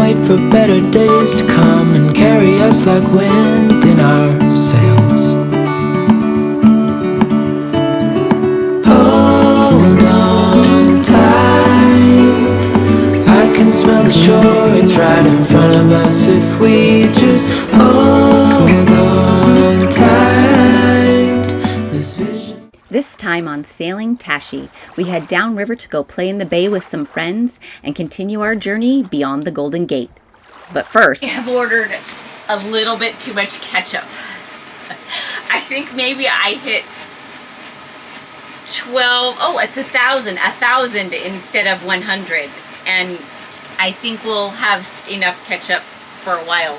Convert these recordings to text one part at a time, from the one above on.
wait for better days to come and carry us like wind in our sails. Hold on tight, I can smell the shore, it's right in front of us if we just hold on tight. This vision. This time on Sailing Tashi, we head downriver to go play in the bay with some friends and continue our journey beyond the Golden Gate. But first, I've ordered a little bit too much ketchup. I think maybe I hit 12, oh, it's 1,000 instead of 100. And I think we'll have enough ketchup for a while,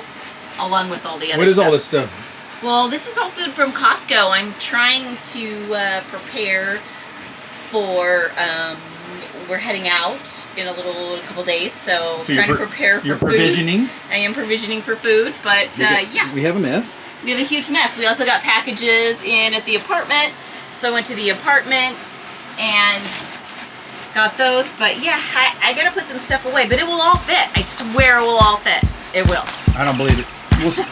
along with all the other What is stuff. all this stuff? Well, this is all food from Costco. I'm trying to prepare for, we're heading out in a couple days, so trying to prepare for you're food. provisioning? I am provisioning for food, but yeah. We have a mess. We have a huge mess. We also got packages in at the apartment, so I went to the apartment and got those, but yeah, I gotta put some stuff away, but it will all fit. I swear it will all fit. It will. I don't believe it. We'll see.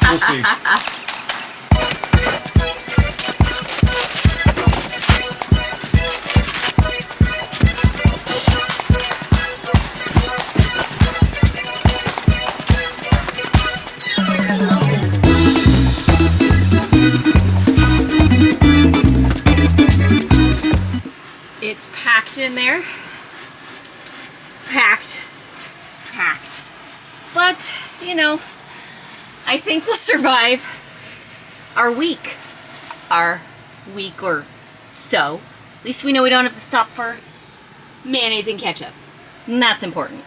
It's packed in there. Packed. But, you know, I think we'll survive our week or so. At least we know we don't have to stop for mayonnaise and ketchup. And that's important.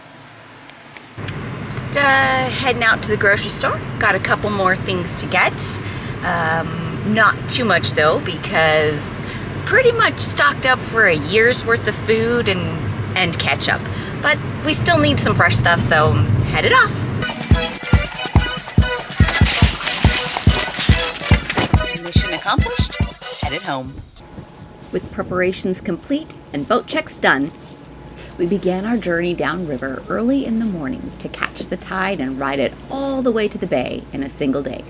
Just heading out to the grocery store. Got a couple more things to get. Not too much though, because pretty much stocked up for a year's worth of food and ketchup. But we still need some fresh stuff, so headed off. Mission accomplished, headed home. with preparations complete and boat checks done, we began our journey downriver early in the morning to catch the tide and ride it all the way to the bay in a single day.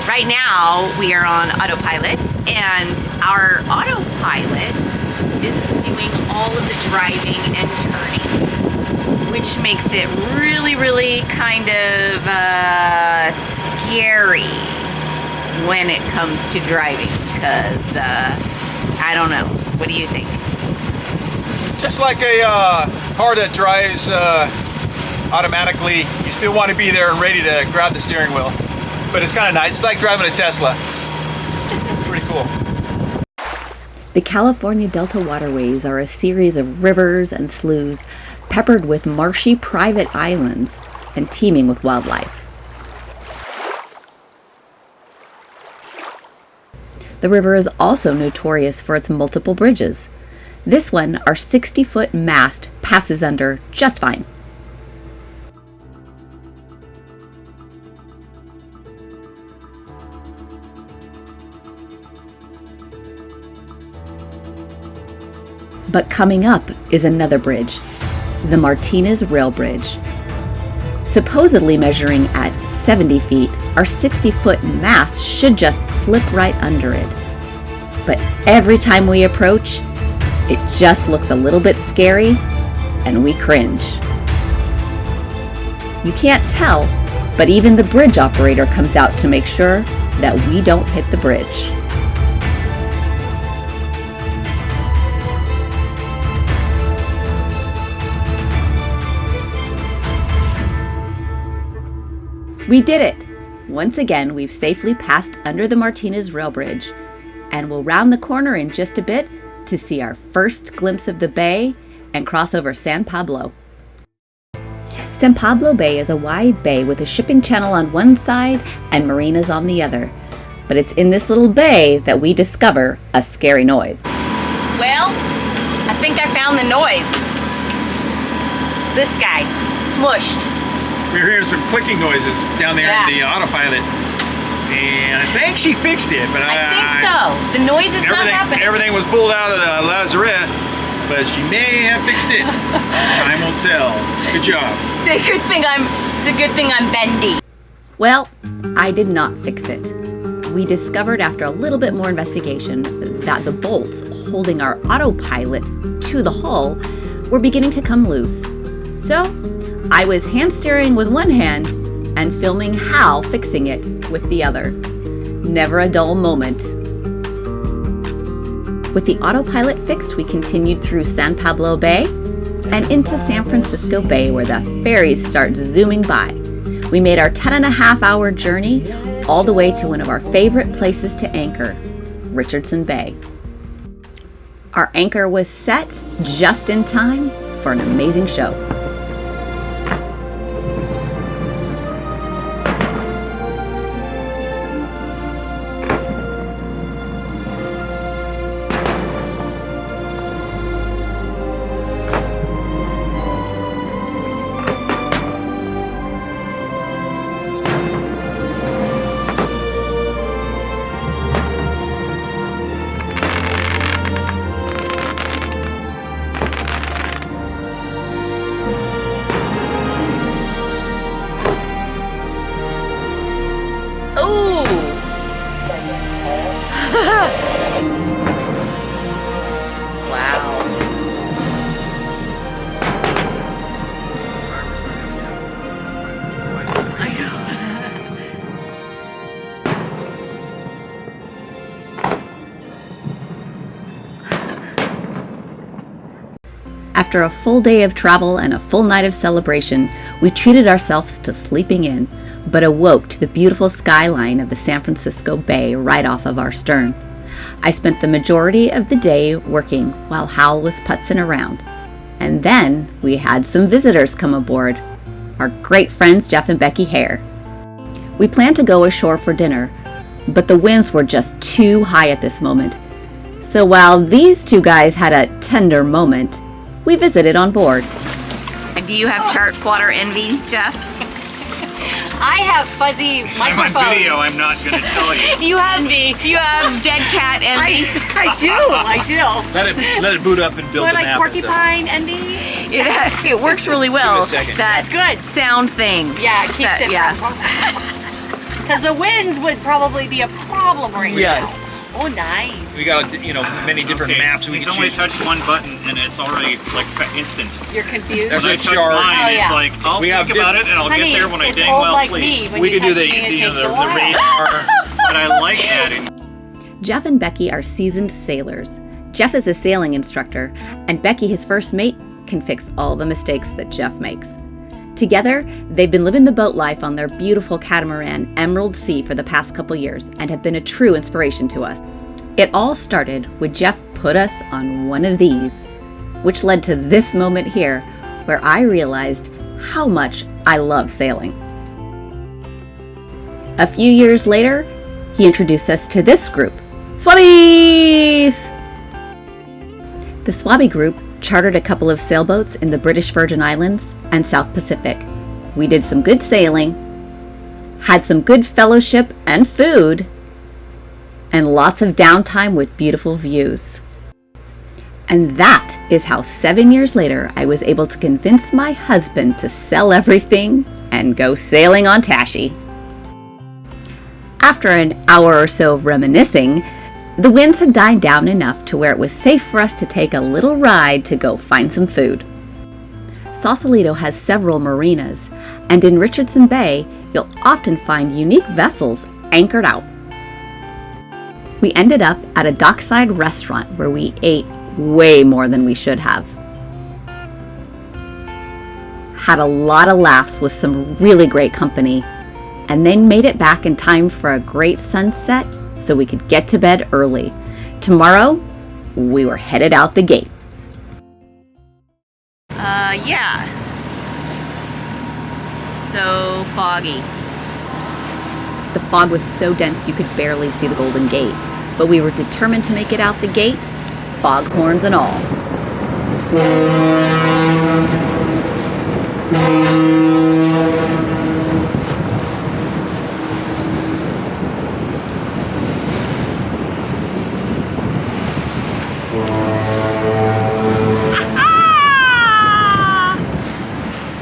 Right now we are on autopilot, and our autopilot is doing all of the driving and turning, which makes it really kind of scary when it comes to driving, because I don't know. What do you think? Just like a car that drives automatically, you still want to be there and ready to grab the steering wheel. But it's kind of nice. It's like driving a Tesla. It's pretty cool. The California Delta waterways are a series of rivers and sloughs peppered with marshy private islands and teeming with wildlife. The river is also notorious for its multiple bridges. This one, our 60-foot mast, passes under just fine. But coming up is another bridge, the Martinez Rail Bridge. Supposedly measuring at 70 feet, our 60-foot mast should just slip right under it. But every time we approach, it just looks a little bit scary, and we cringe. You can't tell, but even the bridge operator comes out to make sure that we don't hit the bridge. We did it! Once again, we've safely passed under the Martinez Rail Bridge, and we'll round the corner in just a bit to see our first glimpse of the bay and cross over San Pablo. San Pablo Bay is a wide bay with a shipping channel on one side and marinas on the other. But it's in this little bay that we discover a scary noise. Well, I think I found the noise. This guy, smushed. We were hearing some clicking noises down there in the autopilot. And I think she fixed it, but I think so. The noise is not happening. Everything was pulled out of the lazarette, but she may have fixed it. Time will tell. Good job. It's a good thing I'm bendy. Well, I did not fix it. We discovered after a little bit more investigation that the bolts holding our autopilot to the hull were beginning to come loose. So I was hand steering with one hand and filming Hal fixing it with the other. Never a dull moment. With the autopilot fixed, we continued through San Pablo Bay and into San Francisco Bay, where the ferries start zooming by. We made our 10.5-hour journey all the way to one of our favorite places to anchor, Richardson Bay. Our anchor was set just in time for an amazing show. After a full day of travel and a full night of celebration, we treated ourselves to sleeping in, but awoke to the beautiful skyline of the San Francisco Bay right off of our stern. I spent the majority of the day working while Hal was putzing around. And then we had some visitors come aboard, our great friends Jeff and Becky Hare. We planned to go ashore for dinner, but the winds were just too high at this moment. So while these two guys had a tender moment, we visited on board. And do you have chart plotter envy, Jeff? I have fuzzy microphones. I'm on video, I'm not going to tell you. Do you have dead cat envy? I do. Let it boot up and build Or the like map. porcupine envy. It works really well. Give it a second. That That's good. sound thing. Yeah, it keeps it. Yeah. Because the winds would probably be a problem right Yes. now. Oh, nice. We got many different maps we He's can only choose. touched one button and it's already like instant. You're confused. There's When I a touch chart. mine, Oh, yeah. it's like I'll We have think about it and I'll Honey, get there when I it's dang old well like please. me. When We you can do touch the me, it takes the a while. radar. But I like that. Jeff and Becky are seasoned sailors. Jeff is a sailing instructor, and Becky, his first mate, can fix all the mistakes that Jeff makes. Together, they've been living the boat life on their beautiful catamaran, Emerald Sea, for the past couple years and have been a true inspiration to us. It all started when Jeff put us on one of these, which led to this moment here where I realized how much I love sailing. A few years later, he introduced us to this group, Swabbies! The Swabby group chartered a couple of sailboats in the British Virgin Islands and South Pacific. We did some good sailing, had some good fellowship and food, and lots of downtime with beautiful views. And that is how 7 years later I was able to convince my husband to sell everything and go sailing on Tashi. After an hour or so of reminiscing, the winds had died down enough to where it was safe for us to take a little ride to go find some food. Sausalito has several marinas, and in Richardson Bay, you'll often find unique vessels anchored out. We ended up at a dockside restaurant where we ate way more than we should have. Had a lot of laughs with some really great company, and then made it back in time for a great sunset so we could get to bed early. Tomorrow, we were headed out the gate. Yeah. So foggy. The fog was so dense you could barely see the Golden Gate, but we were determined to make it out the gate, foghorns and all.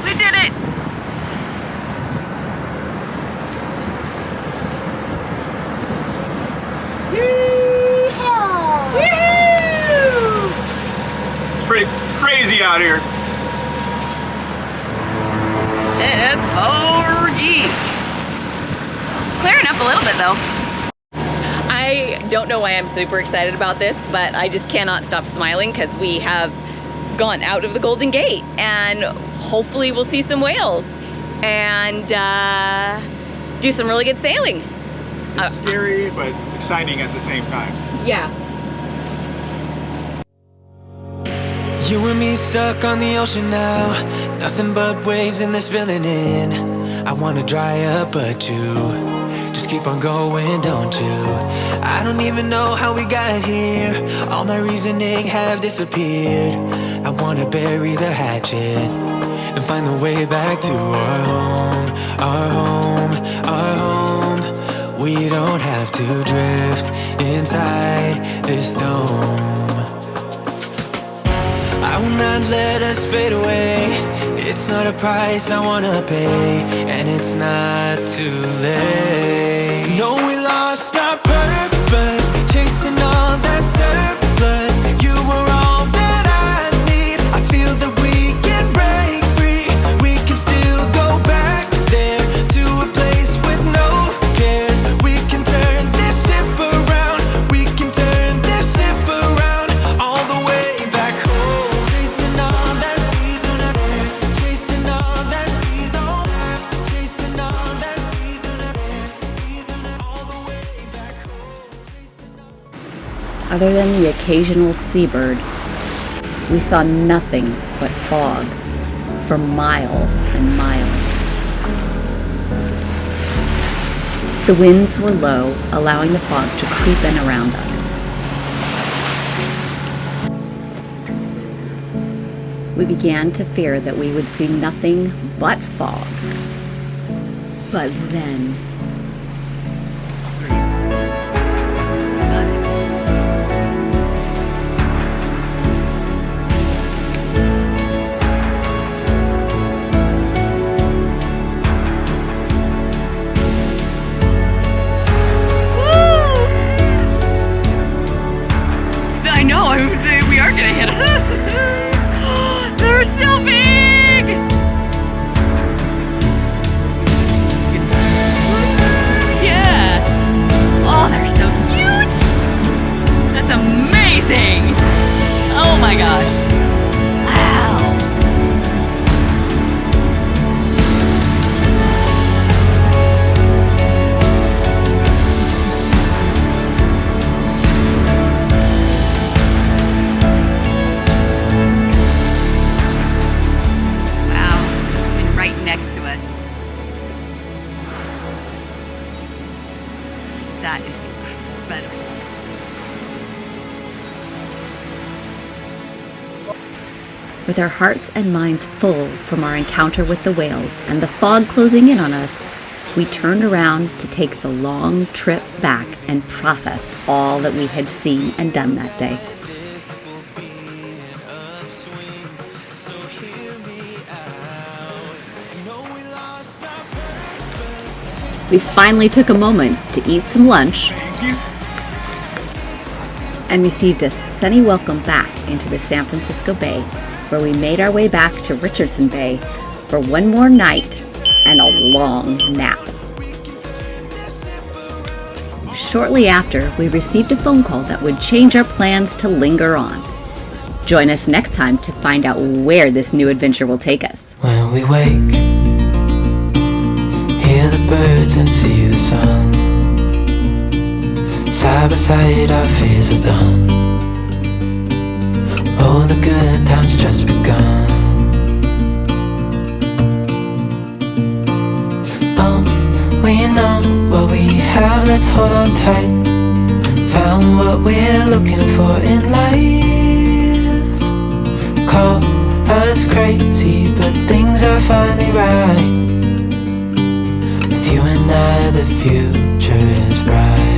We Porgy. Clearing up a little bit though. I don't know why I'm super excited about this, but I just cannot stop smiling because we have gone out of the Golden Gate and hopefully we'll see some whales and do some really good sailing. It's scary, but exciting at the same time. Yeah. You and me stuck on the ocean now, nothing but waves and they're spilling in. I wanna dry up, but you just keep on going, don't you? I don't even know how we got here. All my reasoning have disappeared. I wanna bury the hatchet and find the way back to our home, our home, our home. We don't have to drift inside this dome. I will not let us fade away. It's not a price I wanna pay, and it's not too late. No, we lost our purpose, chasing all that surplus. You were all that I need. I feel that we can break free. We can still go back there to a place with no cares. We can turn this ship around. We can turn this ship around all the way back home. Chasing all that we do not have, chasing all that we don't have, chasing all that we do not have, all the way back home. Other than the occasional seabird, we saw nothing but fog for miles and miles. The winds were low, allowing the fog to creep in around us. We began to fear that we would see nothing but fog. But then... I know, we are gonna hit them. They're so big! Yeah! Oh, they're so cute! That's amazing! Oh my gosh. Wow. Next to us. That is incredible. With our hearts and minds full from our encounter with the whales and the fog closing in on us, we turned around to take the long trip back and process all that we had seen and done that day. We finally took a moment to eat some lunch and received a sunny welcome back into the San Francisco Bay, where we made our way back to Richardson Bay for one more night and a long nap. Shortly after, we received a phone call that would change our plans to linger on. Join us next time to find out where this new adventure will take us. When we wake, hear the birds and see the sun. Side by side our fears are done. Oh, the good times just begun. Oh, we know what we have, let's hold on tight. Found what we're looking for in life. Call us crazy, but things are finally right. With you and I, the future is bright.